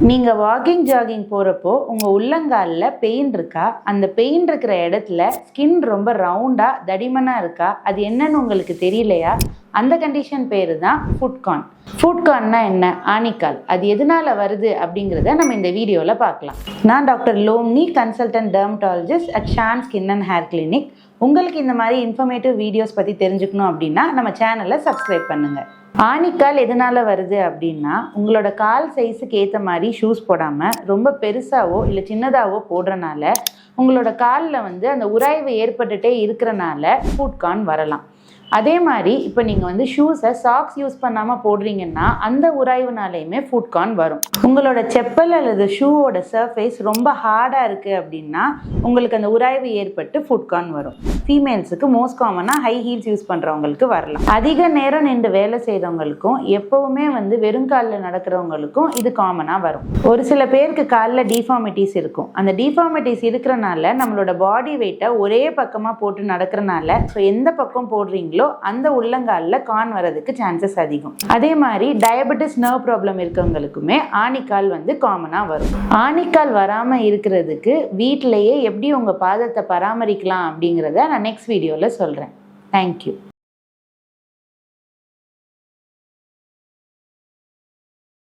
நீங்கள் walking jogging போகிறப்போ உங்கள் உள்ளங்காலில் பெயின் இருக்கா? அந்த பெயின் இருக்கிற இடத்துல ஸ்கின் ரொம்ப ரவுண்டாக தடிமனாக இருக்கா? அது என்னன்னு உங்களுக்கு தெரியலையா? அந்த கண்டிஷன் பேர் தான் ஃபுட்கார்ன். ஃபுட்கார்ன்னா என்ன? ஆணிக்கால். அது எதனால வருது அப்படிங்கிறத நம்ம இந்த வீடியோவில் பார்க்கலாம். நான் doctor Lomni, consultant dermatologist at Shan skin and hair clinic. உங்களுக்கு இந்த மாதிரி இன்ஃபர்மேட்டிவ் வீடியோஸ் பற்றி தெரிஞ்சுக்கணும் அப்படின்னா நம்ம சேனலை சப்ஸ்கிரைப் பண்ணுங்கள். ஆணிக்கால் எதனால வருது அப்படின்னா, உங்களோட கால் சைஸுக்கு ஏற்ற மாதிரி ஷூஸ் போடாமல் ரொம்ப பெருசாவோ இல்லை சின்னதாவோ போடுறனால உங்களோட காலில் அந்த உராய்வு ஏற்பட்டுட்டே இருக்கிறனால ஃபுட்கார்ன் வரலாம். அதே மாதிரி இப்போ நீங்கள் ஷூஸை சாக்ஸ் யூஸ் பண்ணாமல் போடுறீங்கன்னா அந்த உராய்வுனாலையுமே ஃபுட்கார்ன் வரும். உங்களோட செப்பல் அல்லது ஷூவோட சர்ஃபேஸ் ரொம்ப ஹார்டாக இருக்குது அப்படின்னா உங்களுக்கு அந்த உராய்வு ஏற்பட்டு ஃபுட்கார்ன் வரும். ஃபீமேல்ஸுக்கு மோஸ்ட் காமனாக ஹை ஹீல்ஸ் யூஸ் பண்ணுறவங்களுக்கு வரலாம். அதிக நேரம் நின்று வேலை செய்கிறவங்களுக்கும் எப்போவுமே வெறுங்காலில் நடக்கிறவங்களுக்கும் இது காமனாக வரும். ஒரு சில பேருக்கு காலில் டிஃபார்மிட்டிஸ் இருக்கும். அந்த டிஃபார்மிட்டிஸ் இருக்கிறனால நம்மளோட பாடி வெயிட்டை ஒரே பக்கமாக போட்டு நடக்கிறனால ஸோ எந்த பக்கம் போடுறீங்களோ அந்த உள்ளங்காலில் கார்ன் வரதுக்கு சான்சஸ் அதிகம். அதே மாதிரி டயபெட்டிஸ் நர்வ் ப்ராப்ளம் இருக்கவங்களுக்குமே ஆணிக்கால் காமனாக வரும். ஆணிக்கால் வராமல் இருக்கிறதுக்கு வீட்டிலேயே எப்படி உங்கள் பாதத்தை பராமரிக்கலாம் அப்படிங்கிறத நான் நெக்ஸ்ட் வீடியோவில் சொல்கிறேன். தேங்க்யூ.